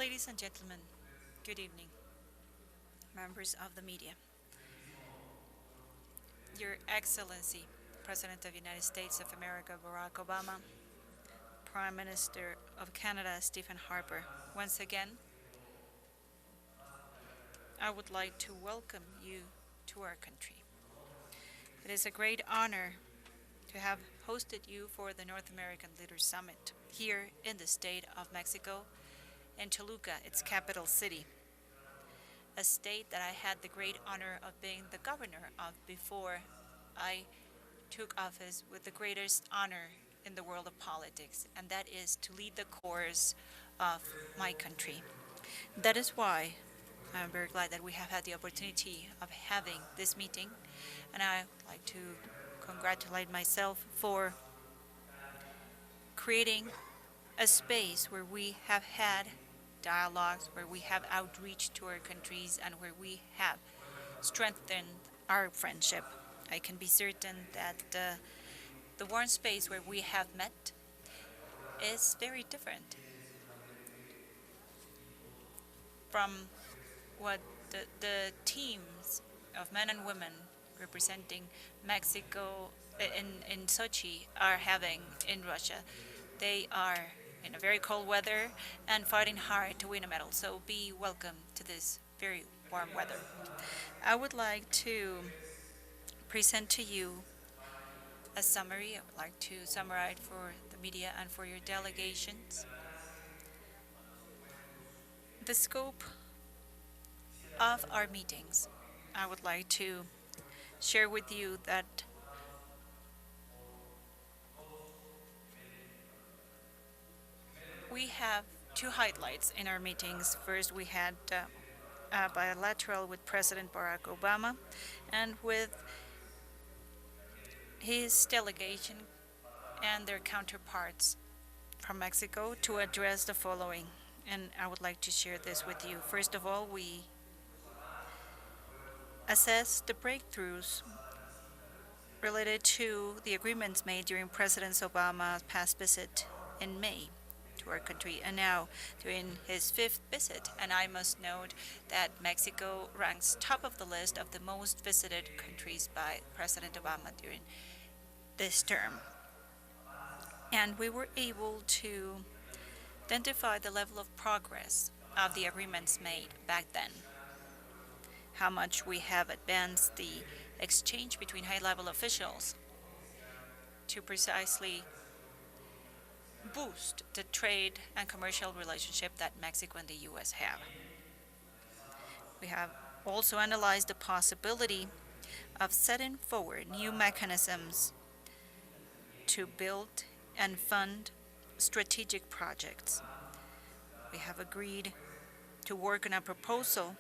Ladies and gentlemen, good evening, members of the media. Your Excellency, President of the United States of America, Barack Obama, Prime Minister of Canada, Stephen Harper. Once again, I would like to welcome you to our country. It is a great honor to have hosted you for the North American Leaders Summit here in the state of Mexico, in Toluca, its capital city, a state that I had the great honor of being the governor of before I took office with the greatest honor in the world of politics, and that is to lead the course of my country. That is why I'm very glad that we have had the opportunity of having this meeting, and I'd like to congratulate myself for creating a space where we have had dialogues, where we have outreach to our countries, and where we have strengthened our friendship. I can be certain that the warm space where we have met is very different from what the teams of men and women representing Mexico in Sochi are having in Russia. They are in a very cold weather and fighting hard to win a medal. So be welcome to this very warm weather. I would like to present to you a summary. I would like to summarize for the media and for your delegations the scope of our meetings. I would like to share with you that we have two highlights in our meetings. First, we had a bilateral with President Barack Obama and with his delegation and their counterparts from Mexico to address the following. And I would like to share this with you. First of all, we assessed the breakthroughs related to the agreements made during President Obama's past visit in May to our country, and now during his fifth visit. And I must note that Mexico ranks top of the list of the most visited countries by President Obama during this term. And we were able to identify the level of progress of the agreements made back then, how much we have advanced the exchange between high-level officials to precisely boost the trade and commercial relationship that Mexico and the U.S. have. We have also analyzed the possibility of setting forward new mechanisms to build and fund strategic projects. We have agreed to work on a proposal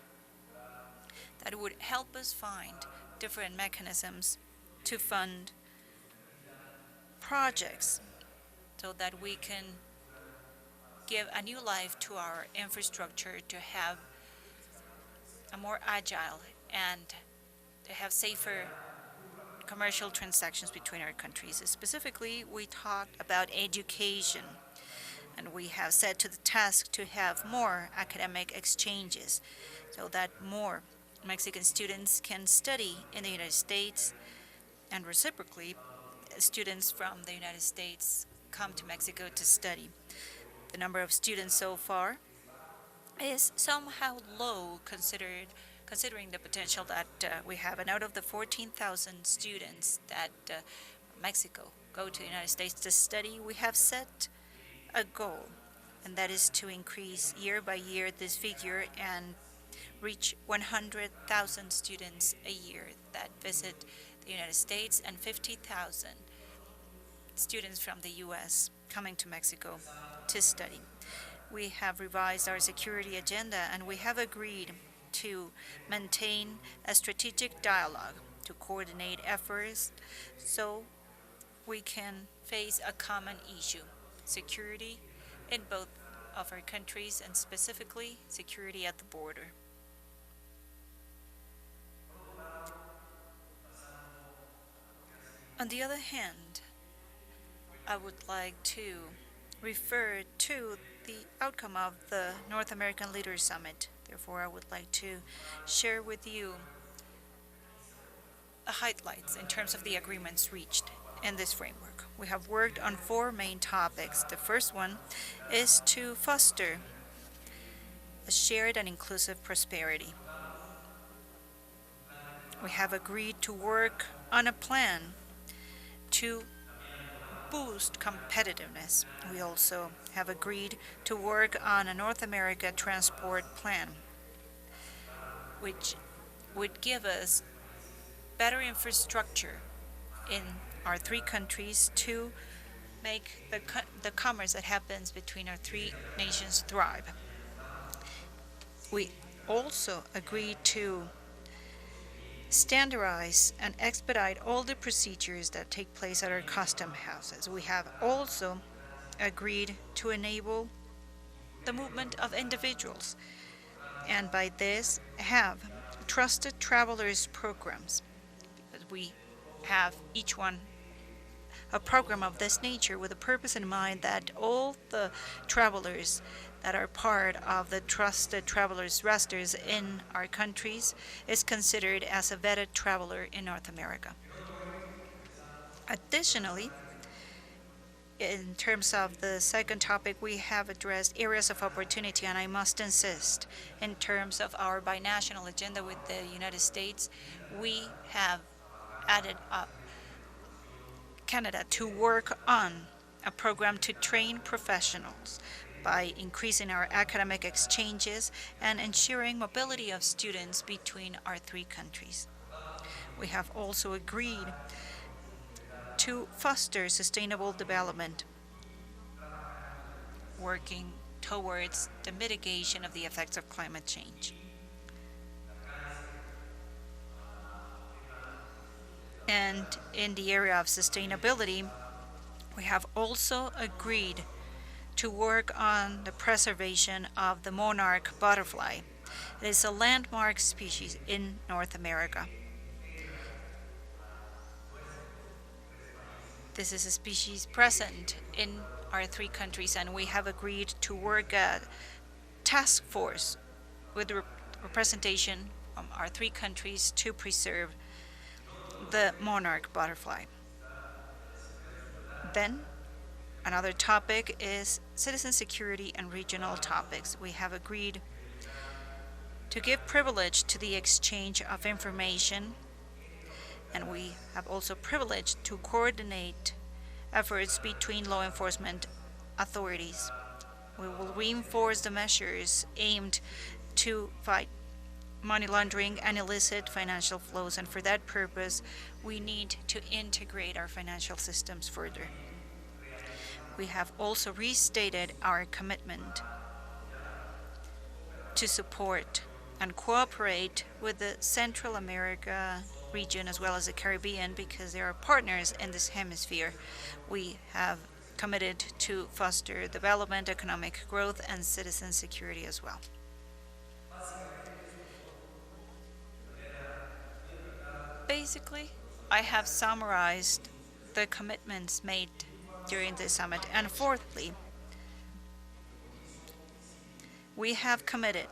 that would help us find different mechanisms to fund projects so that we can give a new life to our infrastructure, to have a more agile and to have safer commercial transactions between our countries. Specifically, we talked about education, and we have set to the task to have more academic exchanges so that more Mexican students can study in the United States, and reciprocally, students from the United States come to Mexico to study. The number of students so far is somehow low considering the potential that we have. And out of the 14,000 students that Mexico go to the United States to study, we have set a goal, and that is to increase year by year this figure and reach 100,000 students a year that visit the United States and 50,000 students from the U.S. coming to Mexico to study. We have revised our security agenda, and we have agreed to maintain a strategic dialogue to coordinate efforts so we can face a common issue, security in both of our countries, and specifically security at the border. On the other hand, I would like to refer to the outcome of the North American Leaders Summit. Therefore, I would like to share with you the highlights in terms of the agreements reached in this framework. We have worked on four main topics. The first one is to foster a shared and inclusive prosperity. We have agreed to work on a plan to boost competitiveness. We also have agreed to work on a North America transport plan, which would give us better infrastructure in our three countries to make the commerce that happens between our three nations thrive. We also agreed to standardize and expedite all the procedures that take place at our custom houses. We have also agreed to enable the movement of individuals, and by this have trusted travelers programs. We have each one a program of this nature with a purpose in mind that all the travelers that are part of the trusted travelers rosters in our countries is considered as a vetted traveler in North America. Additionally, in terms of the second topic, we have addressed areas of opportunity, and I must insist, in terms of our binational agenda with the United States, we have added up Canada to work on a program to train professionals by increasing our academic exchanges and ensuring mobility of students between our three countries. We have also agreed to foster sustainable development, working towards the mitigation of the effects of climate change. And in the area of sustainability, we have also agreed to work on the preservation of the monarch butterfly. It is a landmark species in North America. This is a species present in our three countries, and we have agreed to work a task force with representation from our three countries to preserve the monarch butterfly. Then, another topic is citizen security and regional topics. We have agreed to give privilege to the exchange of information, and we have also privileged to coordinate efforts between law enforcement authorities. We will reinforce the measures aimed to fight money laundering and illicit financial flows, and for that purpose, we need to integrate our financial systems further. We have also restated our commitment to support and cooperate with the Central America region as well as the Caribbean because they are partners in this hemisphere. We have committed to foster development, economic growth, and citizen security as well. Basically, I have summarized the commitments made during the summit. And fourthly, we have committed,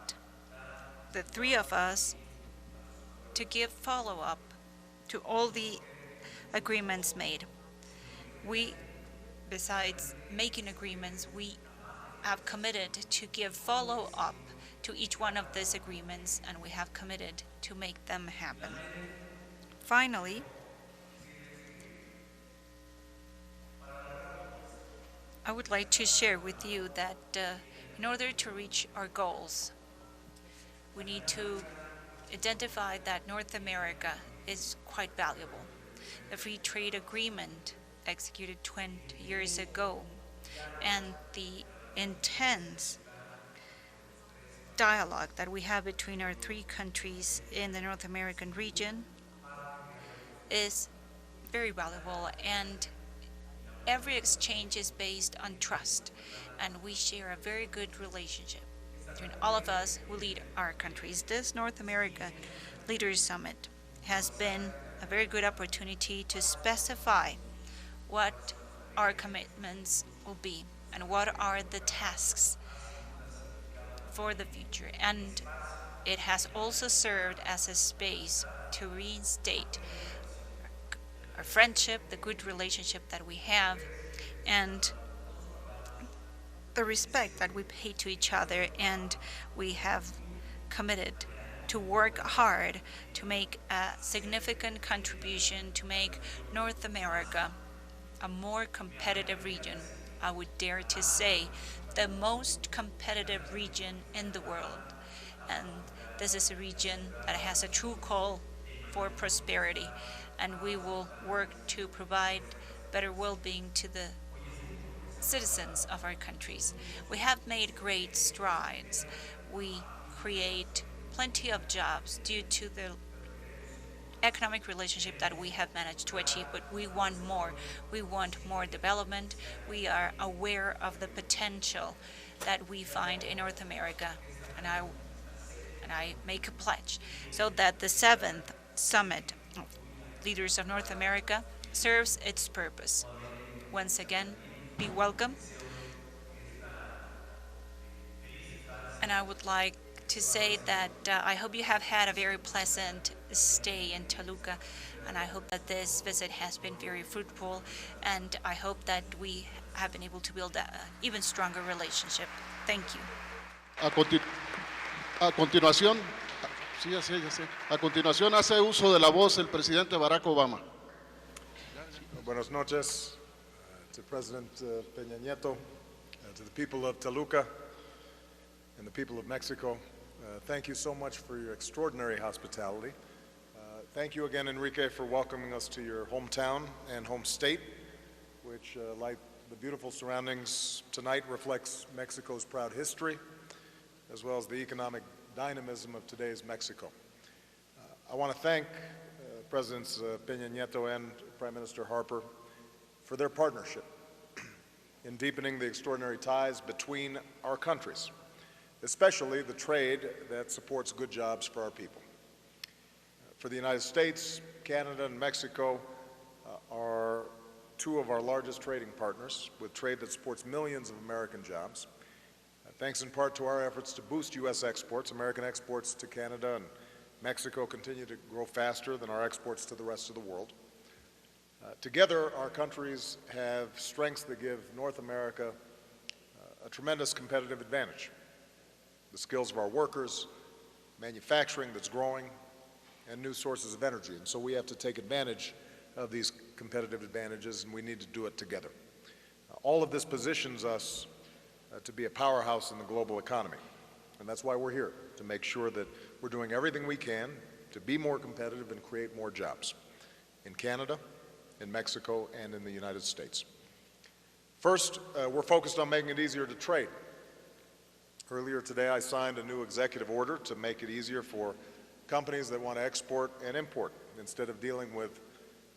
the three of us, to give follow-up to all the agreements made. We, besides making agreements, we have committed to give follow-up to each one of these agreements, and we have committed to make them happen. Finally, I would like to share with you that in order to reach our goals, we need to identify that North America is quite valuable. The free trade agreement executed 20 years ago and the intense dialogue that we have between our three countries in the North American region is very valuable, and every exchange is based on trust, and we share a very good relationship between all of us who lead our countries. This North America Leaders Summit has been a very good opportunity to specify what our commitments will be and what are the tasks for the future. And it has also served as a space to reinstate our friendship, the good relationship that we have, and the respect that we pay to each other. And we have committed to work hard to make a significant contribution to make North America a more competitive region. I would dare to say the most competitive region in the world. And this is a region that has a true call for prosperity, and we will work to provide better well-being to the citizens of our countries. We have made great strides. We create plenty of jobs due to the economic relationship that we have managed to achieve, but we want more. We want more development. We are aware of the potential that we find in North America, and I make a pledge so that the seventh summit of leaders of North America serves its purpose. Once again, be welcome. And I would like to say that I hope you have had a very pleasant stay in Toluca, and I hope that this visit has been very fruitful, and I hope that we have been able to build an even stronger relationship. Thank you. A, conti- a continuación, sí, ya sé, ya sé. A continuación hace uso de la voz el presidente Barack Obama. Buenas noches to President Peña Nieto, to the people of Toluca and the people of Mexico. Thank you so much for your extraordinary hospitality. Thank you again, Enrique, for welcoming us to your hometown and home state, which, like the beautiful surroundings tonight, reflects Mexico's proud history, as well as the economic dynamism of today's Mexico. I want to thank Presidents Peña Nieto and Prime Minister Harper for their partnership in deepening the extraordinary ties between our countries, especially the trade that supports good jobs for our people. For the United States, Canada, and Mexico are two of our largest trading partners, with trade that supports millions of American jobs. Thanks in part to our efforts to boost U.S. exports, American exports to Canada and Mexico continue to grow faster than our exports to the rest of the world. Together, our countries have strengths that give North America a tremendous competitive advantage. The skills of our workers, manufacturing that's growing, and new sources of energy. And so we have to take advantage of these competitive advantages, and we need to do it together. All of this positions us to be a powerhouse in the global economy. And that's why we're here, to make sure that we're doing everything we can to be more competitive and create more jobs in Canada, in Mexico, and in the United States. First, we're focused on making it easier to trade. Earlier today, I signed a new executive order to make it easier for companies that want to export and import. Instead of dealing with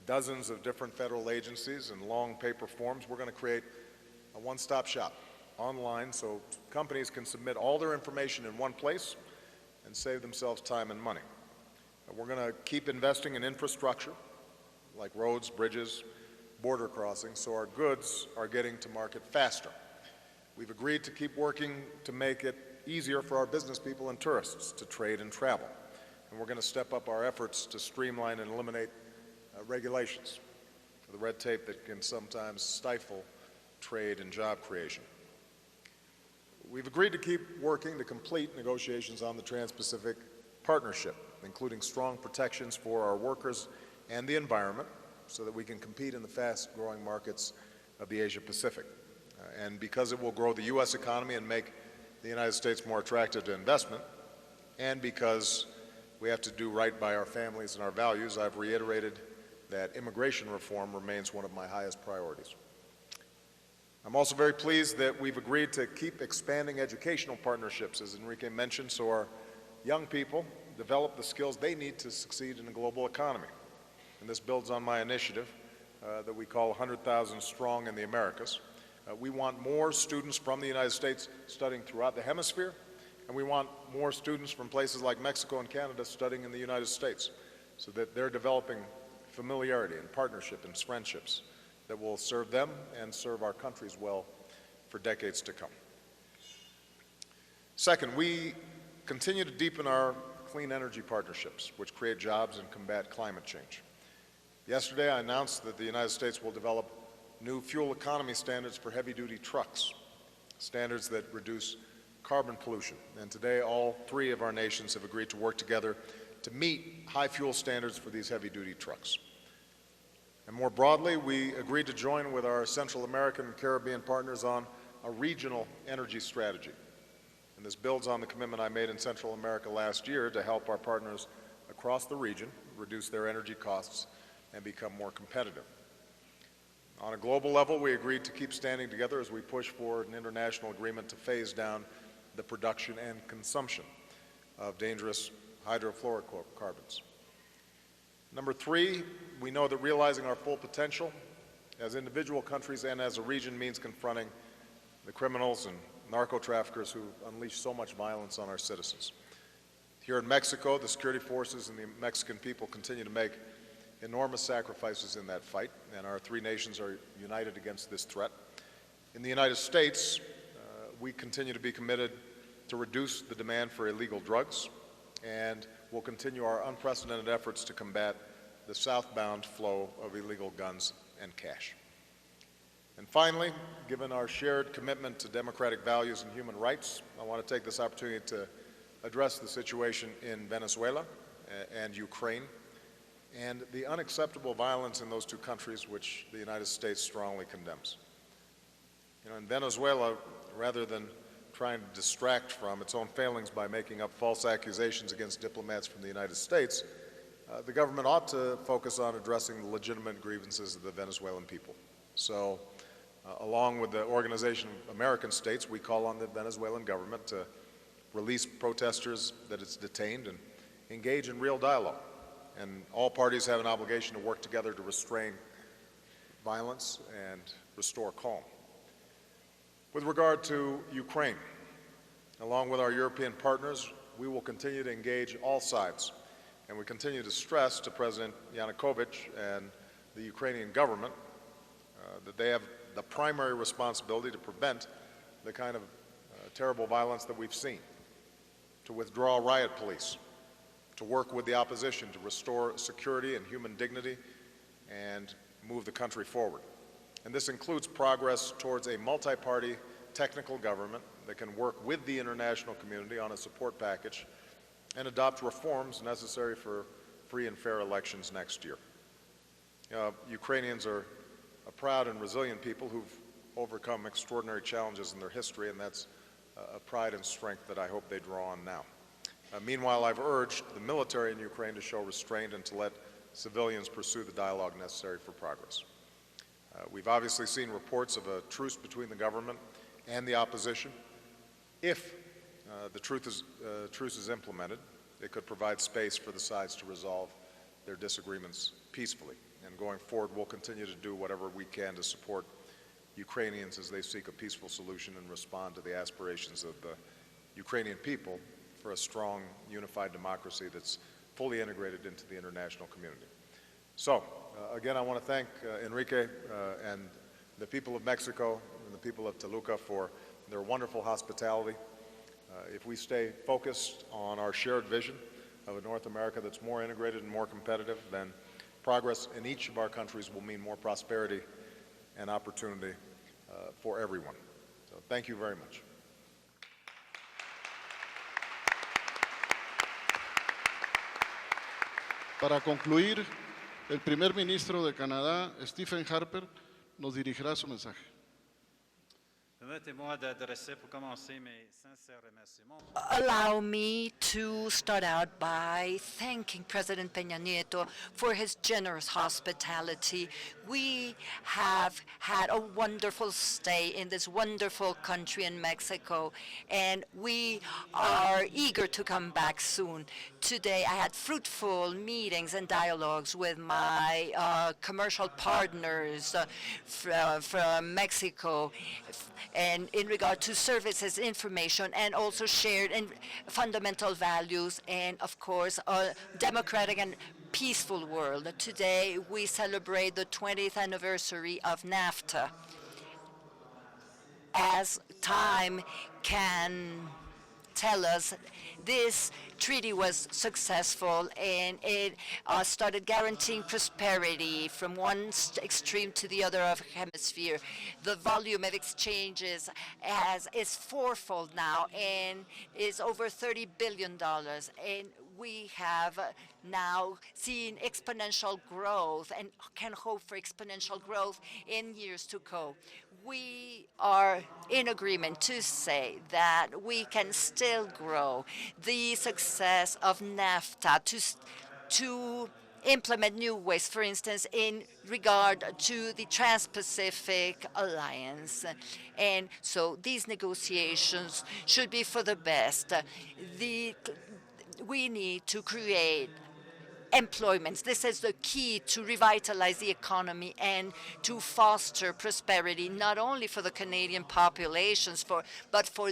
dozens of different federal agencies and long paper forms, we're going to create a one-stop shop online so companies can submit all their information in one place and save themselves time and money. We're going to keep investing in infrastructure like roads, bridges, border crossings, so our goods are getting to market faster. We've agreed to keep working to make it easier for our business people and tourists to trade and travel. And we're going to step up our efforts to streamline and eliminate regulations, the red tape that can sometimes stifle trade and job creation. We've agreed to keep working to complete negotiations on the Trans-Pacific Partnership, including strong protections for our workers and the environment so that we can compete in the fast-growing markets of the Asia-Pacific. And because it will grow the U.S. economy and make the United States more attractive to investment, and because we have to do right by our families and our values, I've reiterated that immigration reform remains one of my highest priorities. I'm also very pleased that we've agreed to keep expanding educational partnerships, as Enrique mentioned, so our young people develop the skills they need to succeed in a global economy. And this builds on my initiative that we call 100,000 Strong in the Americas. We want more students from the United States studying throughout the hemisphere, and we want more students from places like Mexico and Canada studying in the United States so that they're developing familiarity and partnership and friendships that will serve them and serve our countries well for decades to come. Second, we continue to deepen our clean energy partnerships, which create jobs and combat climate change. Yesterday, I announced that the United States will develop new fuel economy standards for heavy-duty trucks, standards that reduce carbon pollution. And today, all three of our nations have agreed to work together to meet high fuel standards for these heavy-duty trucks. And more broadly, we agreed to join with our Central American and Caribbean partners on a regional energy strategy. And this builds on the commitment I made in Central America last year to help our partners across the region reduce their energy costs and become more competitive. On a global level, we agreed to keep standing together as we push for an international agreement to phase down the production and consumption of dangerous hydrofluorocarbons. Number three, we know that realizing our full potential as individual countries and as a region means confronting the criminals and narco-traffickers who unleash so much violence on our citizens. Here in Mexico, the security forces and the Mexican people continue to make enormous sacrifices in that fight, and our three nations are united against this threat. In the United States, we continue to be committed to reduce the demand for illegal drugs, and we'll continue our unprecedented efforts to combat the southbound flow of illegal guns and cash. And finally, given our shared commitment to democratic values and human rights, I want to take this opportunity to address the situation in Venezuela and Ukraine and the unacceptable violence in those two countries, which the United States strongly condemns. You know, in Venezuela, rather than trying to distract from its own failings by making up false accusations against diplomats from the United States, the government ought to focus on addressing the legitimate grievances of the Venezuelan people. So, along with the Organization of American States, we call on the Venezuelan government to release protesters that it's detained and engage in real dialogue. And all parties have an obligation to work together to restrain violence and restore calm. With regard to Ukraine, along with our European partners, we will continue to engage all sides. And we continue to stress to President Yanukovych and the Ukrainian government that they have the primary responsibility to prevent the kind of terrible violence that we've seen, to withdraw riot police, to work with the opposition to restore security and human dignity and move the country forward. And this includes progress towards a multi-party technical government that can work with the international community on a support package and adopt reforms necessary for free and fair elections next year. Ukrainians are a proud and resilient people who've overcome extraordinary challenges in their history, and that's a pride and strength that I hope they draw on now. Meanwhile, I've urged the military in Ukraine to show restraint and to let civilians pursue the dialogue necessary for progress. We've obviously seen reports of a truce between the government and the opposition. If the truce is implemented, it could provide space for the sides to resolve their disagreements peacefully. And going forward, we'll continue to do whatever we can to support Ukrainians as they seek a peaceful solution and respond to the aspirations of the Ukrainian people for a strong, unified democracy that's fully integrated into the international community. So, again, I want to thank Enrique and the people of Mexico and the people of Toluca for their wonderful hospitality. If we stay focused on our shared vision of a North America that's more integrated and more competitive, then progress in each of our countries will mean more prosperity and opportunity for everyone. So thank you very much. Para concluir, el primer ministro de Canadá, Stephen Harper, nos dirigirá su mensaje. Permettez-moi d'adresser pour commencer mes sincères remerciements. Allow me to start out by thanking President Peña Nieto for his generous hospitality. We have had a wonderful stay in this wonderful country in Mexico, and we are eager to come back soon. Today, I had fruitful meetings and dialogues with my commercial partners from Mexico, and in regard to services, information, and also shared and fundamental values, and of course, a democratic and peaceful world. Today, we celebrate the 20th anniversary of NAFTA. As time can tell us this treaty was successful and it started guaranteeing prosperity from one extreme to the other of the hemisphere. The volume of exchanges is fourfold now and is over $30 billion. And we have now seen exponential growth and can hope for exponential growth in years to come. We are in agreement to say that we can still grow. The success of NAFTA to implement new ways, for instance, in regard to the Trans-Pacific Alliance. And so these negotiations should be for the best. We need to create employments. This is the key to revitalize the economy and to foster prosperity, not only for the Canadian populations, but for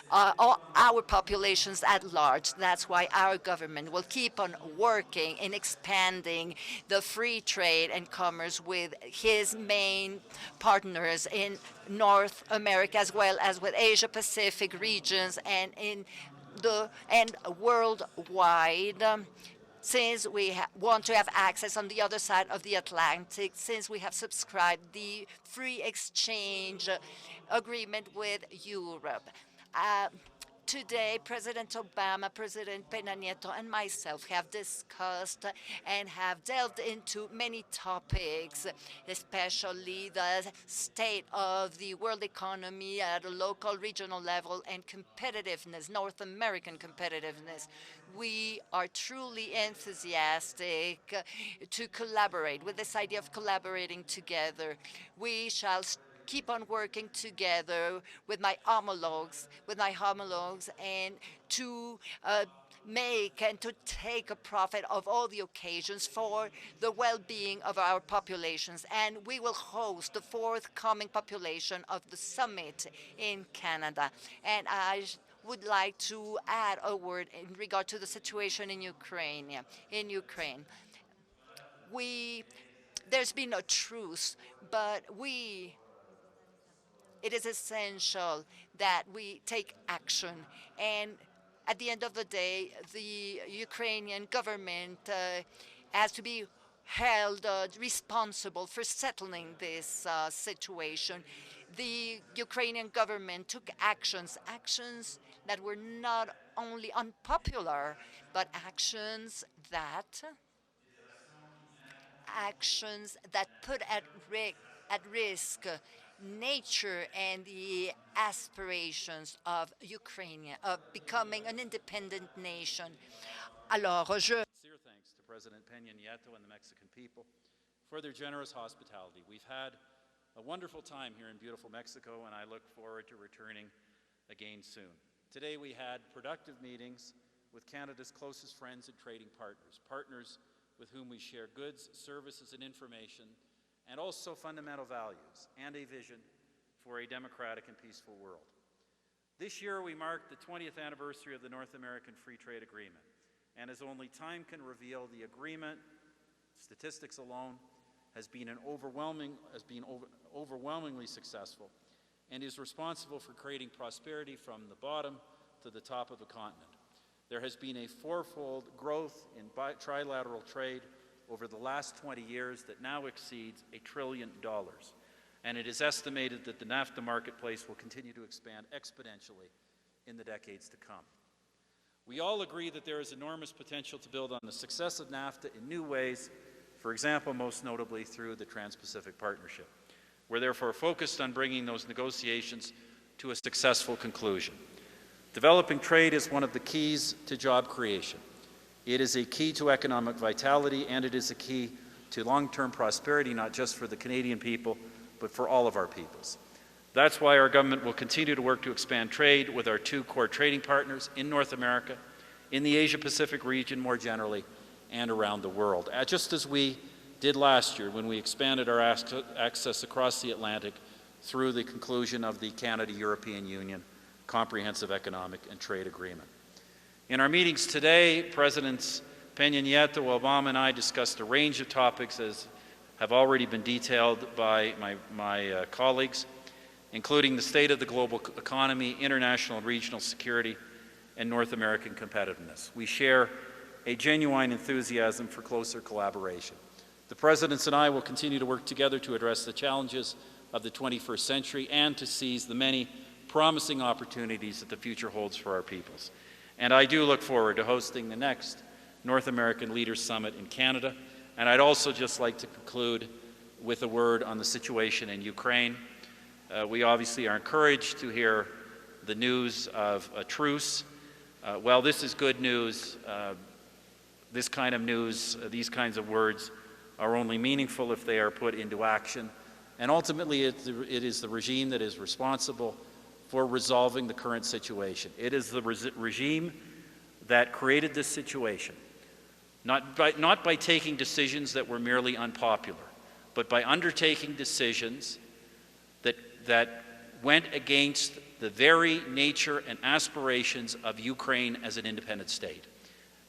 all our populations at large. That's why our government will keep on working in expanding the free trade and commerce with his main partners in North America, as well as with Asia-Pacific regions and worldwide. Since we want to have access on the other side of the Atlantic, since we have subscribed the free exchange agreement with Europe. Today, President Obama, President Peña Nieto, and myself have discussed and have delved into many topics, especially the state of the world economy at a local, regional level, and competitiveness, North American competitiveness. We are truly enthusiastic to collaborate with this idea of collaborating together. We shall keep on working together with my homologues, and to make and to take a profit of all the occasions for the well-being of our populations. And we will host the forthcoming population of the summit in Canada. And I would like to add a word in regard to the situation in Ukraine. There's been a truce, but it is essential that we take action. And at the end of the day, the Ukrainian government has to be held responsible for settling this situation. The Ukrainian government took actions that were not only unpopular, but actions that put at risk nature and the aspirations of Ukraine, of becoming an independent nation. Alors, Sincere thanks to President Peña Nieto and the Mexican people for their generous hospitality. We've had a wonderful time here in beautiful Mexico, and I look forward to returning again soon. Today we had productive meetings with Canada's closest friends and trading partners with whom we share goods, services, and information, and also fundamental values and a vision for a democratic and peaceful world. This year we mark the 20th anniversary of the North American Free Trade Agreement, and as only time can reveal, the agreement, statistics alone, has been overwhelmingly successful and is responsible for creating prosperity from the bottom to the top of the continent. There has been a fourfold growth in trilateral trade over the last 20 years that now exceeds $1 trillion. And it is estimated that the NAFTA marketplace will continue to expand exponentially in the decades to come. We all agree that there is enormous potential to build on the success of NAFTA in new ways, for example, most notably through the Trans-Pacific Partnership. We're therefore focused on bringing those negotiations to a successful conclusion. Developing trade is one of the keys to job creation. It is a key to economic vitality, and it is a key to long-term prosperity, not just for the Canadian people, but for all of our peoples. That's why our government will continue to work to expand trade with our two core trading partners in North America, in the Asia-Pacific region more generally, and around the world, just as we did last year when we expanded our access across the Atlantic through the conclusion of the Canada-European Union Comprehensive Economic and Trade Agreement. In our meetings today, Presidents Peña Nieto, Obama, and I discussed a range of topics as have already been detailed by my colleagues, including the state of the global economy, international and regional security, and North American competitiveness. We share a genuine enthusiasm for closer collaboration. The Presidents and I will continue to work together to address the challenges of the 21st century and to seize the many promising opportunities that the future holds for our peoples. And I do look forward to hosting the next North American Leaders Summit in Canada. And I'd also just like to conclude with a word on the situation in Ukraine. We obviously are encouraged to hear the news of a truce. Well, this is good news. This kind of news, these kinds of words are only meaningful if they are put into action. And ultimately, it is the regime that is responsible for resolving the current situation. It is the regime that created this situation, not by taking decisions that were merely unpopular, but by undertaking decisions that went against the very nature and aspirations of Ukraine as an independent state.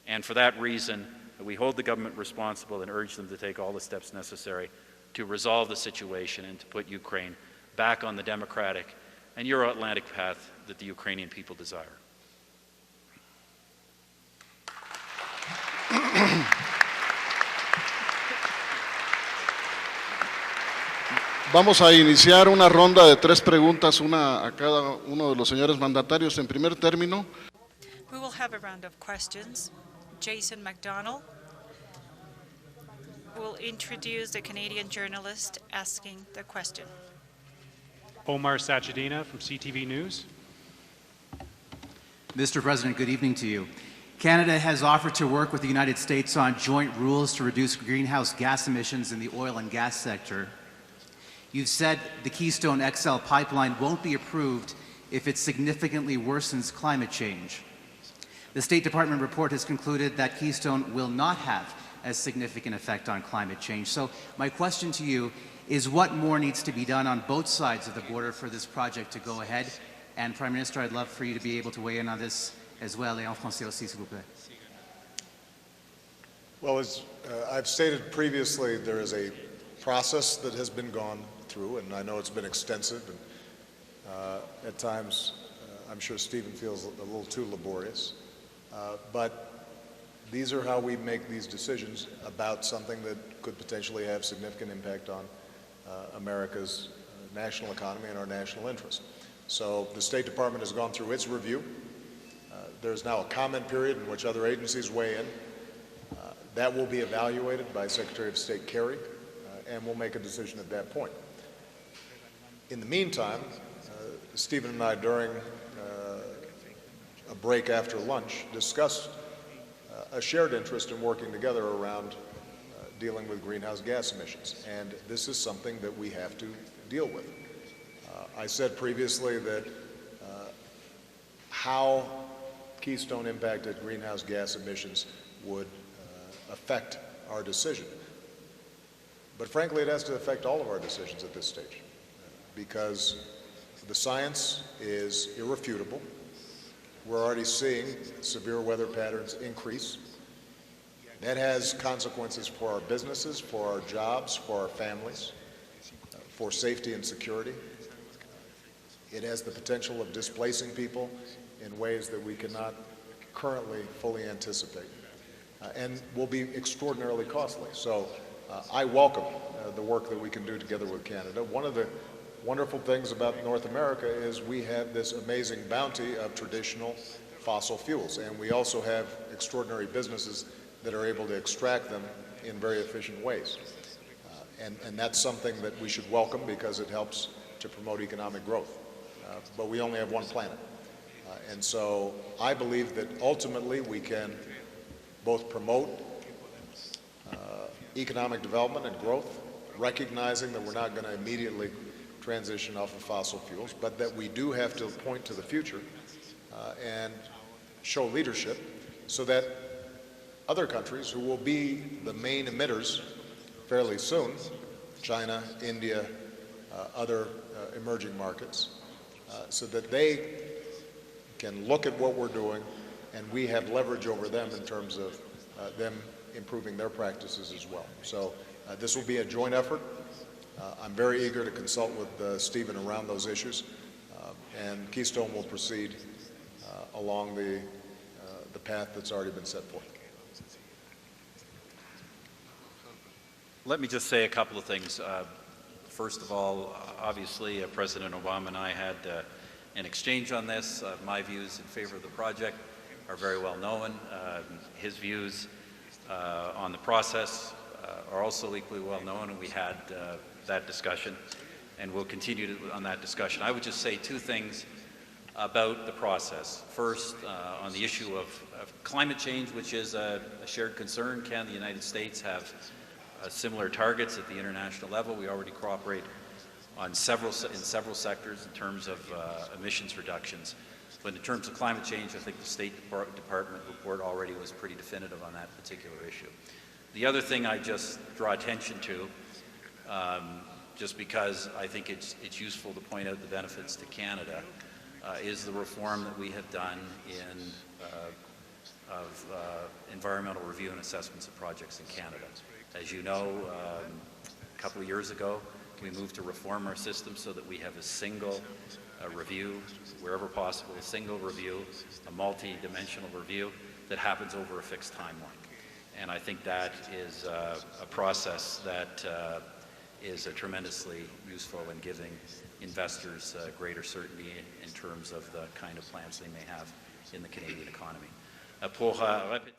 And for that reason, we hold the government responsible and urge them to take all the steps necessary to resolve the situation and to put Ukraine back on the democratic and Euro-Atlantic path that the Ukrainian people desire. Vamos a iniciar una ronda de 3 preguntas, una a cada uno de los señores mandatarios. En primer término, We will have a round of questions. Jason McDonald will introduce the Canadian journalist asking the question. Omar Sachedina from CTV News. Mr. President, good evening to you. Canada has offered to work with the United States on joint rules to reduce greenhouse gas emissions in the oil and gas sector. You've said the Keystone XL pipeline won't be approved if it significantly worsens climate change. The State Department report has concluded that Keystone will not have a significant effect on climate change. So my question to you is, what more needs to be done on both sides of the border for this project to go ahead? And Prime Minister, I'd love for you to be able to weigh in on this as well. Et en français aussi, s'il vous plaît. Well, as I've stated previously, there is a process that has been gone through, and I know it's been extensive, and at times I'm sure Stephen feels a little too laborious, but these are how we make these decisions about something that could potentially have significant impact on America's national economy and our national interest. So the State Department has gone through its review. There's now a comment period in which other agencies weigh in. That will be evaluated by Secretary of State Kerry, and we'll make a decision at that point. In the meantime, Stephen and I, during a break after lunch, discussed a shared interest in working together around dealing with greenhouse gas emissions, and this is something that we have to deal with. I said previously that how Keystone impacted greenhouse gas emissions would affect our decision. But frankly, it has to affect all of our decisions at this stage, because the science is irrefutable. We're already seeing severe weather patterns increase. That has consequences for our businesses, for our jobs, for our families, for safety and security. It has the potential of displacing people in ways that we cannot currently fully anticipate, and will be extraordinarily costly. So I welcome the work that we can do together with Canada. One of the wonderful things about North America is we have this amazing bounty of traditional fossil fuels, and we also have extraordinary businesses that are able to extract them in very efficient ways. And that's something that we should welcome because it helps to promote economic growth. But we only have one planet. And so I believe that ultimately we can both promote economic development and growth, recognizing that we're not going to immediately transition off of fossil fuels, but that we do have to point to the future and show leadership so that other countries who will be the main emitters fairly soon, China, India, other emerging markets, so that they can look at what we're doing and we have leverage over them in terms of them improving their practices as well. So this will be a joint effort. I'm very eager to consult with Stephen around those issues, and Keystone will proceed along the path that's already been set forth. Let me just say a couple of things. First of all, obviously, President Obama and I had an exchange on this. My views in favor of the project are very well known. His views on the process are also equally well known, and we had that discussion, and we'll continue on that discussion. I would just say two things about the process. First, on the issue of climate change, which is a shared concern. Can the United States have similar targets at the international level? We already cooperate on in several sectors in terms of emissions reductions. But in terms of climate change, I think the State Department report already was pretty definitive on that particular issue. The other thing I just draw attention to, just because I think it's useful to point out the benefits to Canada, is the reform that we have done in environmental review and assessments of projects in Canada. As you know, a couple of years ago, we moved to reform our system so that we have a single review, wherever possible, a single review, a multi-dimensional review that happens over a fixed timeline. And I think that is a process that is tremendously useful in giving investors greater certainty in terms of the kind of plans they may have in the Canadian economy. Pour répéter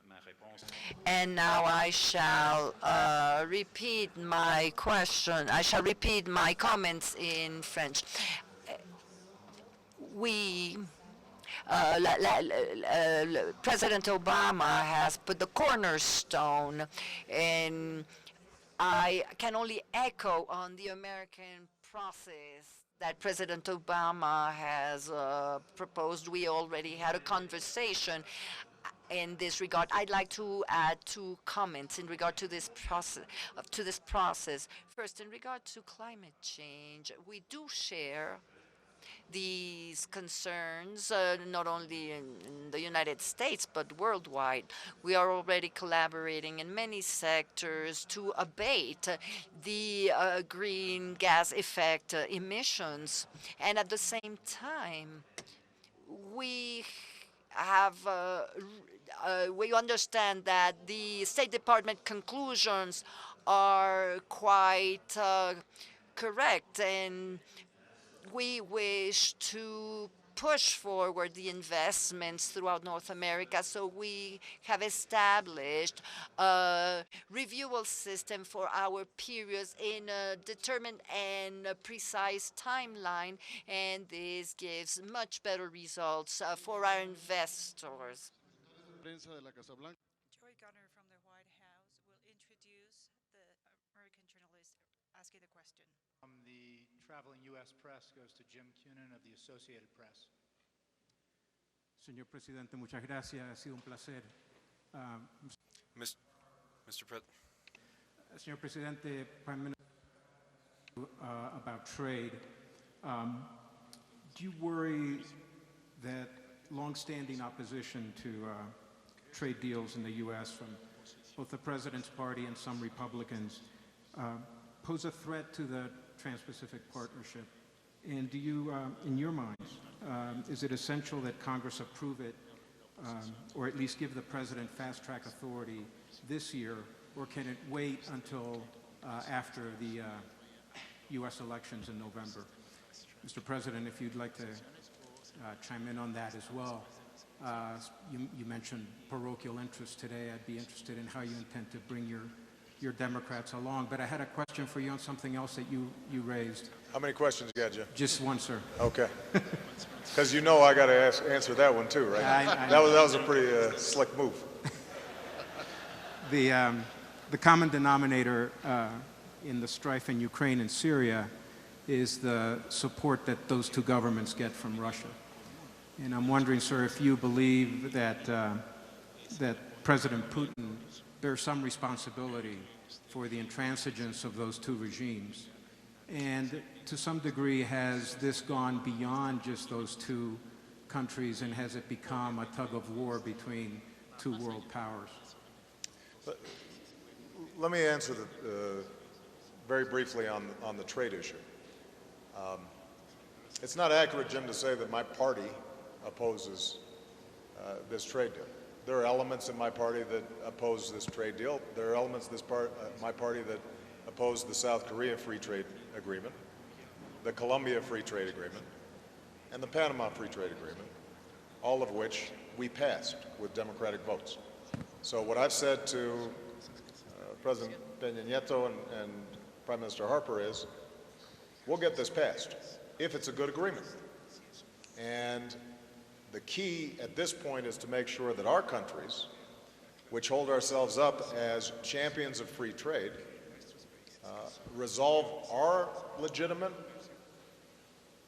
ma réponse. And now I shall repeat my question. I shall repeat my comments in French. We, President Obama has put the cornerstone, and I can only echo on the American process that President Obama has proposed. We already had a conversation in this regard. I'd like to add two comments in regard to this process. First, in regard to climate change, we do share these concerns, not only in the United States, but worldwide. We are already collaborating in many sectors to abate the green gas effect emissions. And at the same time, we have we understand that the State Department conclusions are quite correct, and we wish to push forward the investments throughout North America, so we have established a reviewal system for our periods in a determined and a precise timeline, and this gives much better results for our investors. Prensa de la Casa Blanca. Joy Gunner from the White House will introduce the American journalist asking the question. The traveling U.S. press goes to Jim Cunin of the Associated Press. Señor Presidente, muchas gracias. Ha sido un placer. Mr. President. Señor Presidente, Prime Minister, about trade. Do you worry that longstanding opposition to trade deals in the U.S. from both the President's party and some Republicans pose a threat to the Trans-Pacific Partnership? And do you, in your minds, is it essential that Congress approve it, or at least give the President fast-track authority this year, or can it wait until after the U.S. elections in November? Mr. President, if you'd like to chime in on that as well. You mentioned parochial interest today. I'd be interested in how you intend to bring your Democrats along. But I had a question for you on something else that you raised. How many questions you got, Jim? Just one, sir. Okay. Because you know I got to answer that one too, right? That was a pretty slick move. The common denominator in the strife in Ukraine and Syria is the support that those two governments get from Russia. And I'm wondering, sir, if you believe that that President Putin bears some responsibility for the intransigence of those two regimes. And to some degree, has this gone beyond just those two countries, and has it become a tug of war between two world powers? Let me answer very briefly on the trade issue. It's not accurate, Jim, to say that my party opposes this trade deal. There are elements in my party that oppose this trade deal. There are elements in my party that oppose the South Korea Free Trade Agreement, the Colombia Free Trade Agreement, and the Panama Free Trade Agreement, all of which we passed with Democratic votes. So what I've said to President Peña Nieto and Prime Minister Harper is, we'll get this passed if it's a good agreement. And the key at this point is to make sure that our countries, which hold ourselves up as champions of free trade, resolve our legitimate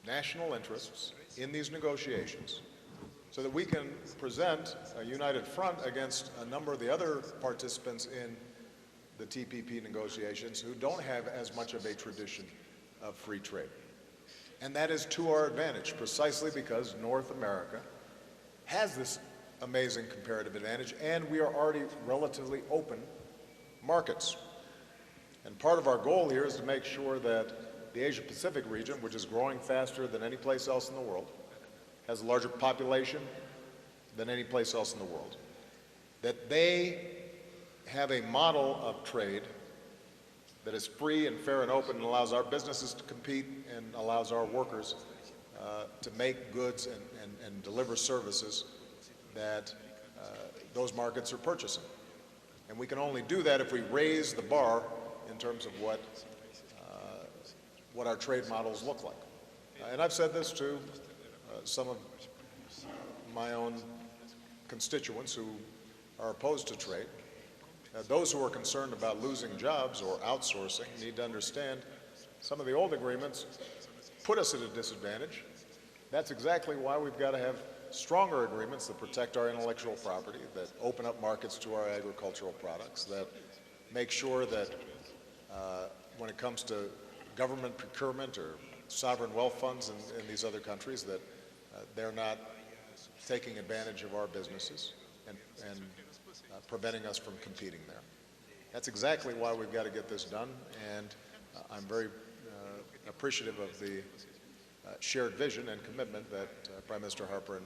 national interests in these negotiations so that we can present a united front against a number of the other participants in the TPP negotiations who don't have as much of a tradition of free trade. And that is to our advantage, precisely because North America has this amazing comparative advantage, and we are already relatively open markets. And part of our goal here is to make sure that the Asia-Pacific region, which is growing faster than any place else in the world, has a larger population than any place else in the world, that they have a model of trade that is free and fair and open and allows our businesses to compete and allows our workers to make goods and deliver services that those markets are purchasing. And we can only do that if we raise the bar in terms of what our trade models look like. And I've said this to some of my own constituents who are opposed to trade. Those who are concerned about losing jobs or outsourcing need to understand some of the old agreements put us at a disadvantage. That's exactly why we've got to have stronger agreements that protect our intellectual property, that open up markets to our agricultural products, that make sure that when it comes to government procurement or sovereign wealth funds in these other countries, that they're not taking advantage of our businesses and preventing us from competing there. That's exactly why we've got to get this done, and I'm very appreciative of the shared vision and commitment that Prime Minister Harper and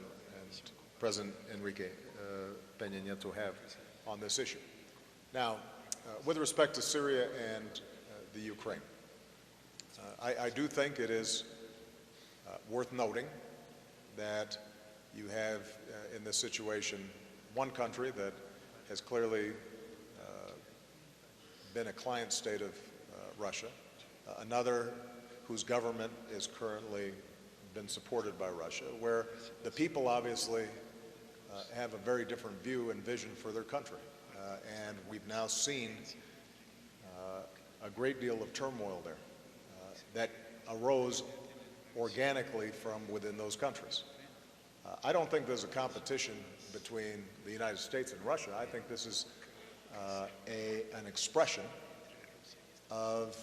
President Enrique Peña Nieto have on this issue. Now, with respect to Syria and the Ukraine, I do think it is worth noting that you have in this situation one country that has clearly been a client state of Russia, another whose government is currently been supported by Russia, where the people obviously have a very different view and vision for their country. And we've now seen a great deal of turmoil there that arose organically from within those countries. I don't think there's a competition between the United States and Russia. I think this is an expression of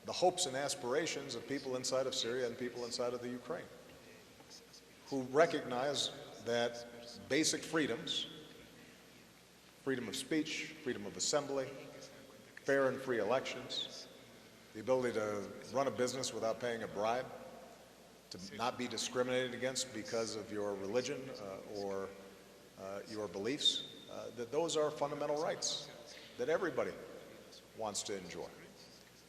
the hopes and aspirations of people inside of Syria and people inside of the Ukraine, who recognize that basic freedoms, freedom of speech, freedom of assembly, fair and free elections, the ability to run a business without paying a bribe, to not be discriminated against because of your religion or your beliefs, that those are fundamental rights that everybody wants to enjoy.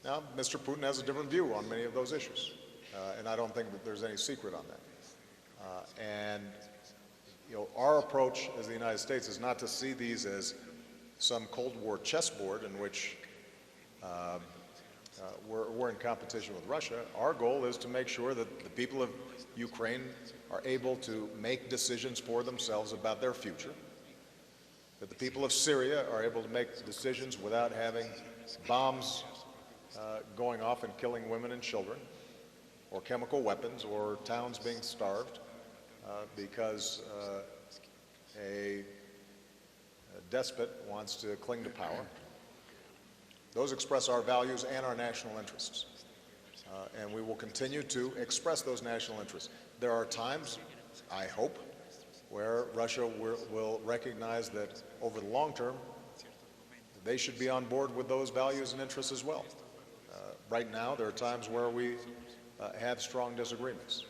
Now, Mr. Putin has a different view on many of those issues, and I don't think that there's any secret on that. And our approach as the United States is not to see these as some Cold War chessboard in which we're in competition with Russia. Our goal is to make sure that the people of Ukraine are able to make decisions for themselves about their future, that the people of Syria are able to make decisions without having bombs going off and killing women and children, or chemical weapons, or towns being starved because a despot wants to cling to power. Those express our values and our national interests. And we will continue to express those national interests. There are times, I hope, where Russia will recognize that over the long term, they should be on board with those values and interests as well. Right now, there are times where we have strong disagreements.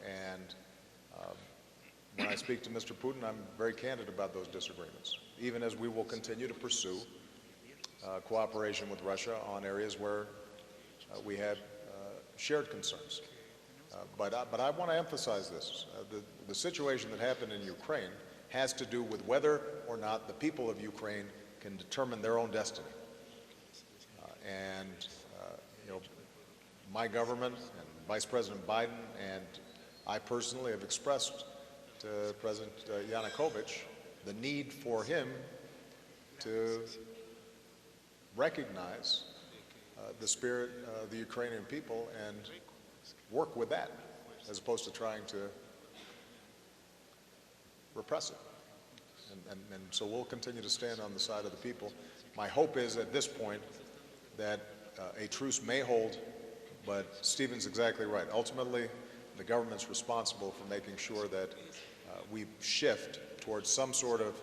And when I speak to Mr. Putin, I'm very candid about those disagreements, even as we will continue to pursue cooperation with Russia on areas where we have shared concerns. But I want to emphasize this. The situation that happened in Ukraine has to do with whether or not the people of Ukraine can determine their own destiny. You know, my government and Vice President Biden and I personally have expressed to President Yanukovych the need for him to recognize the spirit of the Ukrainian people and work with that, as opposed to trying to repress it. And so we'll continue to stand on the side of the people. My hope is at this point that a truce may hold, but Stephen's exactly right. Ultimately, the government's responsible for making sure that we shift towards some sort of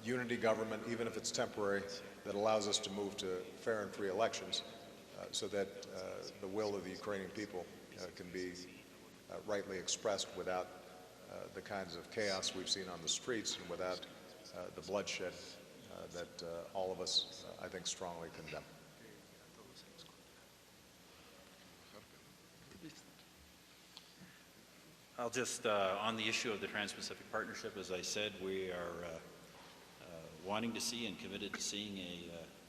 unity government, even if it's temporary, that allows us to move to fair and free elections so that the will of the Ukrainian people can be rightly expressed without the kinds of chaos we've seen on the streets and without the bloodshed that all of us, I think, strongly condemn. I'll just, on the issue of the Trans-Pacific Partnership, as I said, we are wanting to see and committed to seeing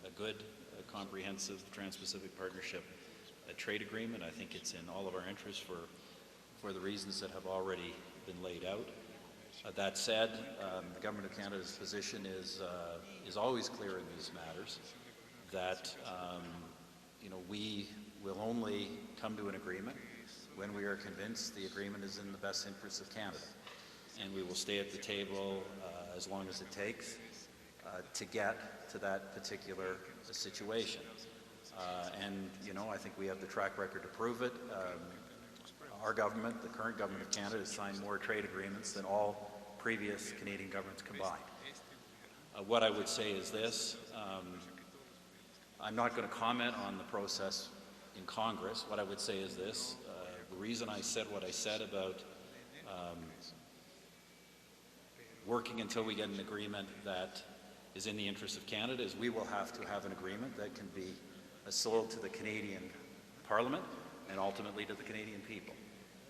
a good, comprehensive Trans-Pacific Partnership trade agreement. I think it's in all of our interests for the reasons that have already been laid out. That said, the Government of Canada's position is always clear in these matters, that you know, we will only come to an agreement when we are convinced the agreement is in the best interests of Canada. And we will stay at the table as long as it takes to get to that particular situation. And, you know, I think we have the track record to prove it. Our government, the current government of Canada, has signed more trade agreements than all previous Canadian governments combined. What I would say is this. I'm not going to comment on the process in Congress. What I would say is this. The reason I said what I said about working until we get an agreement that is in the interest of Canada is we will have to have an agreement that can be sold to the Canadian Parliament and ultimately to the Canadian people.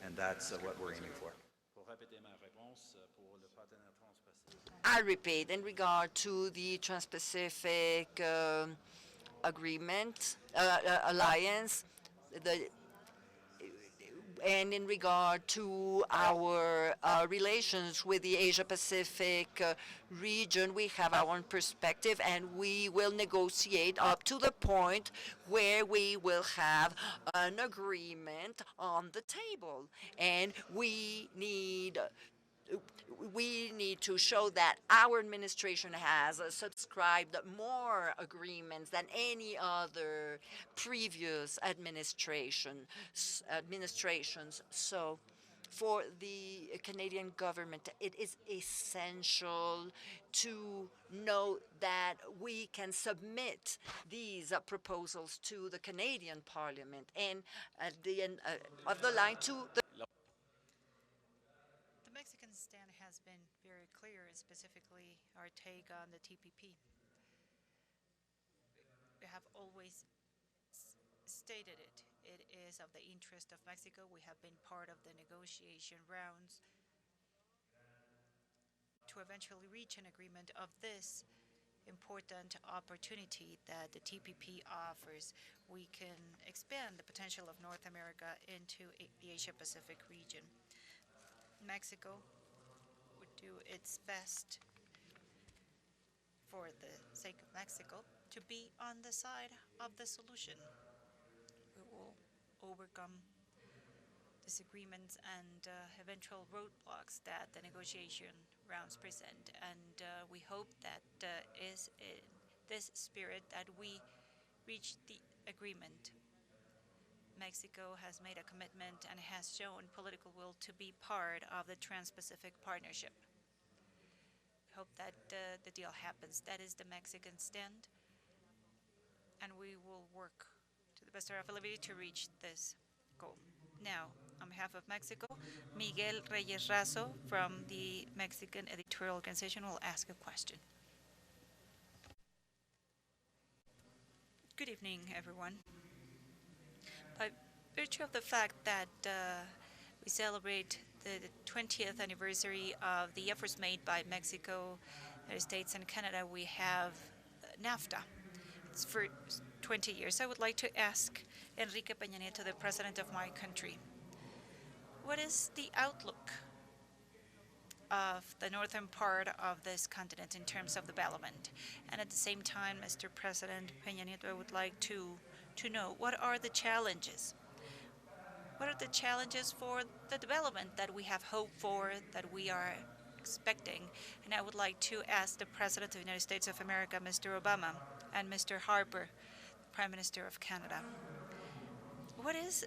And that's what we're aiming for. I repeat, in regard to the Trans-Pacific Agreement, Alliance, and in regard to our relations with the Asia-Pacific region, we have our own perspective, and we will negotiate up to the point where we will have an agreement on the table. And we need to show that our administration has subscribed more agreements than any other previous administrations. So for the Canadian government, it is essential to know that we can submit these proposals to the Canadian Parliament and at the end of the line to the Mexican stand has been very clear, specifically our take on the TPP. We have always stated it. It is of the interest of Mexico. We have been part of the negotiation rounds to eventually reach an agreement of this important opportunity that the TPP offers. We can expand the potential of North America into the Asia-Pacific region. Mexico would do its best for the sake of Mexico to be on the side of the solution. We will overcome disagreements and eventual roadblocks that the negotiation rounds present. And we hope that is in this spirit that we reach the agreement. Mexico has made a commitment and has shown political will to be part of the Trans-Pacific Partnership. We hope that the deal happens. That is the Mexican stand, and we will work to the best of our ability to reach this goal. Now, On behalf of Mexico, Miguel Reyes Razo from the Mexican Editorial Organization will ask a question. Good evening, everyone. By virtue of the fact that we celebrate the 20th anniversary of the efforts made by Mexico, United States, and Canada, we have NAFTA. It's for 20 years. I would like to ask Enrique Peña Nieto, the president of my country, what is the outlook of the northern part of this continent in terms of development? And at the same time, Mr. President Peña Nieto, I would like to know what are the challenges? What are the challenges for the development that we have hope for, that we are expecting? And I would like to ask the President of the United States of America, Mr. Obama, and Mr. Harper, Prime Minister of Canada, what is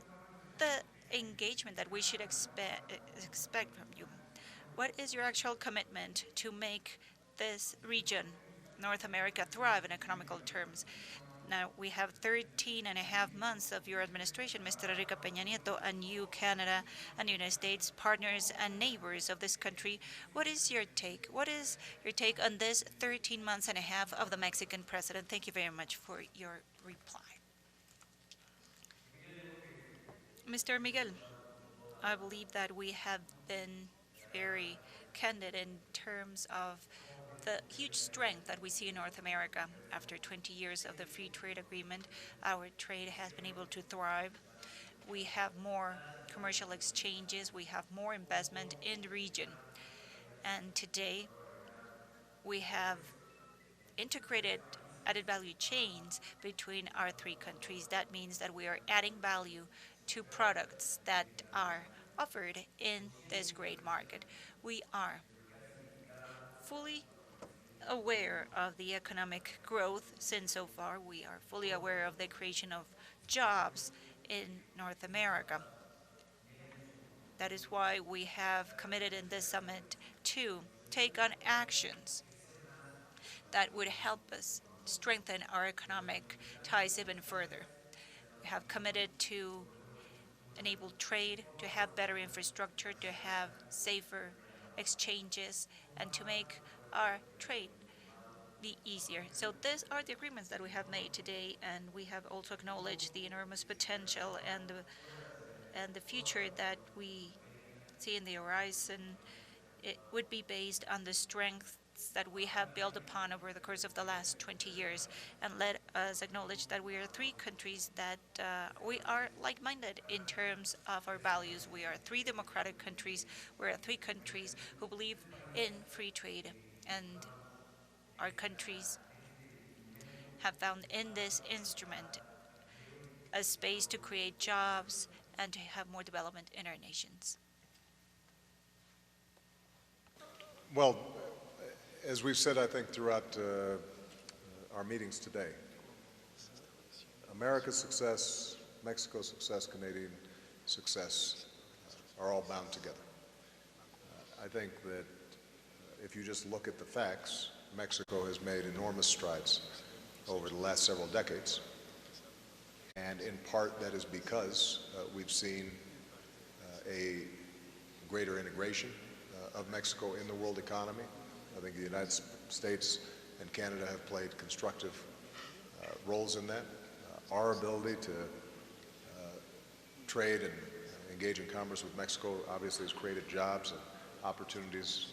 the engagement that we should expect from you? What is your actual commitment to make this region, North America, thrive in economical terms? Now, we have 13 and a half months of your administration, Mr. Enrique Peña Nieto, and you, Canada, and the United States, partners and neighbors of this country. What is your take? What is your take on this 13 months and a half of the Mexican president? Thank you very much for your reply. Mr. Miguel, I believe that we have been very candid in terms of the huge strength that we see in North America. After 20 years of the free trade agreement, our trade has been able to thrive. We have more commercial exchanges, we have more investment in the region. And today, we have integrated added value chains between our three countries. That means that we are adding value to products that are offered in this great market. We are fully aware of the economic growth seen so far. We are fully aware of the creation of jobs in North America. That is why we have committed in this summit to take on actions that would help us strengthen our economic ties even further. We have committed to enable trade, to have better infrastructure, to have safer exchanges, and to make our trade be easier. So these are the agreements that we have made today, and we have also acknowledged the enormous potential and the future that we see in the horizon. It would be based on the strengths that we have built upon over the course of the last 20 years. And let us acknowledge that we are three countries that we are like-minded in terms of our values. We are three democratic countries. We are three countries who believe in free trade. And our countries have found in this instrument a space to create jobs and to have more development in our nations. Well, as we've said, I think, throughout our meetings today, America's success, Mexico's success, Canadian success are all bound together. I think that if you just look at the facts, Mexico has made enormous strides over the last several decades. And in part, that is because we've seen a greater integration of Mexico in the world economy. I think the United States and Canada have played constructive roles in that. Our ability to trade and engage in commerce with Mexico obviously has created jobs and opportunities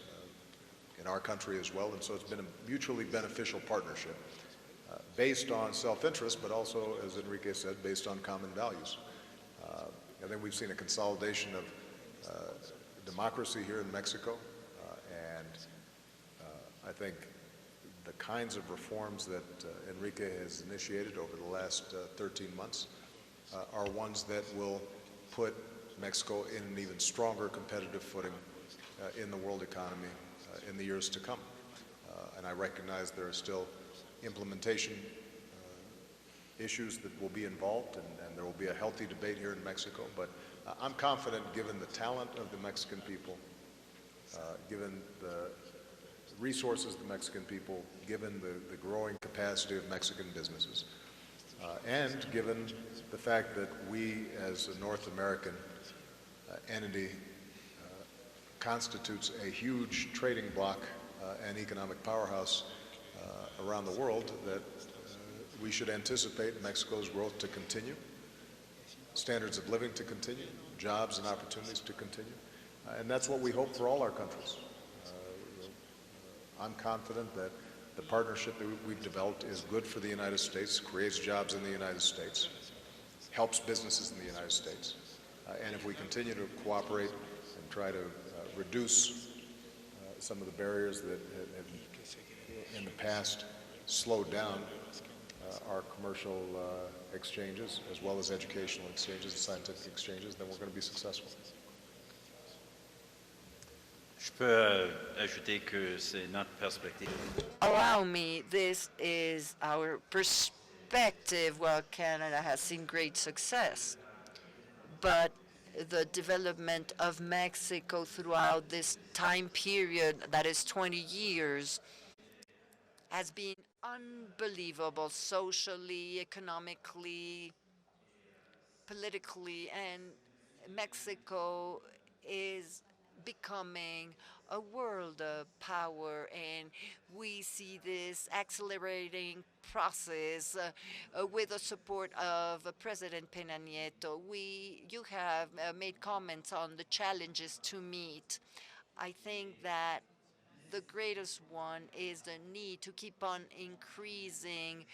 in our country as well. And so it's been a mutually beneficial partnership based on self-interest, but also, as Enrique said, based on common values. I think we've seen a consolidation of democracy here in Mexico, and I think the kinds of reforms that Enrique has initiated over the last 13 months are ones that will put Mexico in an even stronger competitive footing in the world economy in the years to come. And I recognize there are still implementation issues that will be involved, and there will be a healthy debate here in Mexico, but I'm confident, given the talent of the Mexican people, given the resources of the Mexican people, given the growing capacity of Mexican businesses, and given the fact that we, as a North American, entity constitutes a huge trading bloc and economic powerhouse around the world that we should anticipate Mexico's growth to continue, standards of living to continue, jobs and opportunities to continue. And that's what we hope for all our countries. I'm confident that the partnership that we've developed is good for the United States, creates jobs in the United States, helps businesses in the United States. And if we continue to cooperate and try to reduce some of the barriers that have in the past slowed down our commercial exchanges as well as educational exchanges and scientific exchanges, then we're going to be successful. Je peux ajouter que c'est notre perspective. Allow me, this is our perspective. Well, Canada has seen great success, but the development of Mexico throughout this time period, that is 20 years, has been unbelievable socially, economically, politically, and Mexico is becoming a world power, and we see this accelerating process with the support of President Peña Nieto. You have made comments on the challenges to meet. I think that the greatest one is the need to keep on increasing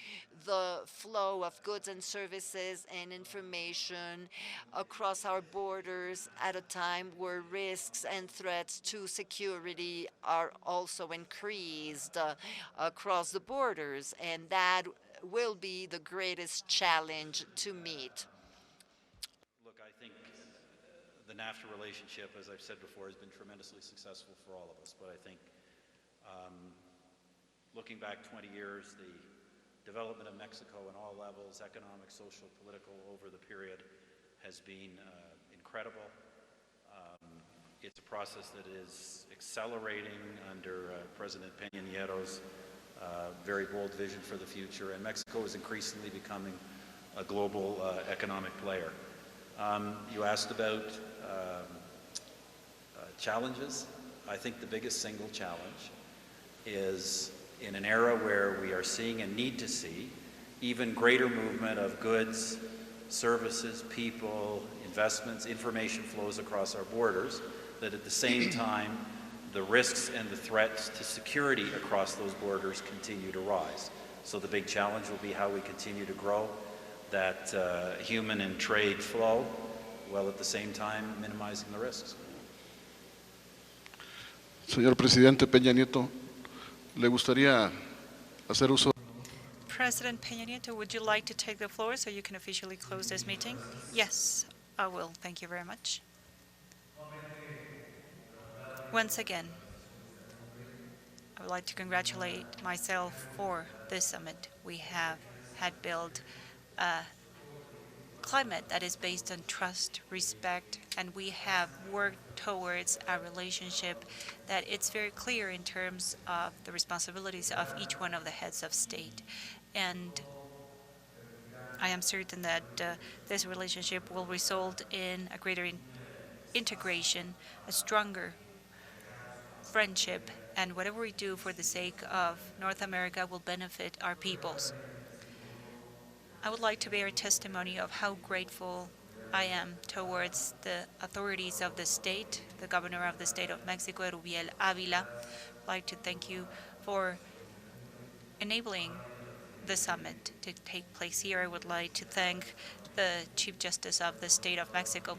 the flow of goods and services and information across our borders at a time where risks and threats to security are also increased across the borders, and that will be the greatest challenge to meet. Look, I think the NAFTA relationship, as I've said before, has been tremendously successful for all of us, but I think looking back 20 years, the development of Mexico on all levels, economic, social, political, over the period has been incredible. It's a process that is accelerating under President Peña Nieto's very bold vision for the future, and Mexico is increasingly becoming a global economic player. You asked about challenges. I think the biggest single challenge is in an era where we are seeing and need to see even greater movement of goods, services, people, investments, information flows across our borders, that at the same time the risks and the threats to security across those borders continue to rise. So the big challenge will be how we continue to grow that human and trade flow, while at the same time minimizing the risks. Señor Presidente Peña Nieto, ¿le gustaría hacer uso? President Peña Nieto, would you like to take the floor so you can officially close this meeting? Yes, I will. Thank you very much. Once again, I would like to congratulate myself for this summit. We have had built a climate that is based on trust, respect, and we have worked towards a relationship that it's very clear in terms of the responsibilities of each one of the heads of state. And I am certain that this relationship will result in a greater integration, a stronger friendship, and whatever we do for the sake of North America will benefit our peoples. I would like to bear testimony of how grateful I am towards the authorities of the state, the governor of the state of Mexico, Rubiel Avila. I'd like to thank you for enabling the summit to take place here. I would like to thank the Chief Justice of the state of Mexico.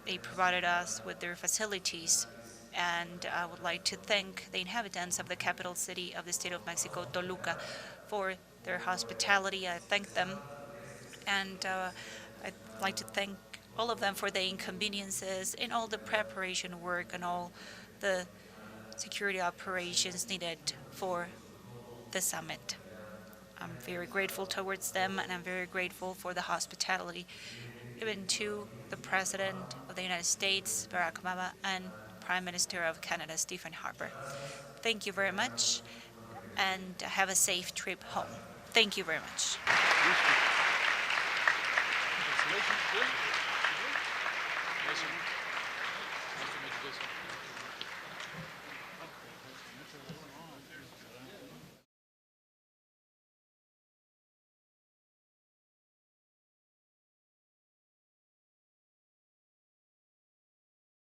They provided us with their facilities, and I would like to thank the inhabitants of the capital city of the state of Mexico, Toluca, for their hospitality. I thank them, and I'd like to thank all of them for the inconveniences in all the preparation work and all the security operations needed for the summit. I'm very grateful towards them, and I'm very grateful for the hospitality, even to the President of the United States, Barack Obama, and Prime Minister of Canada, Stephen Harper. Thank you very much, and have a safe trip home. Thank you very much. Congratulations.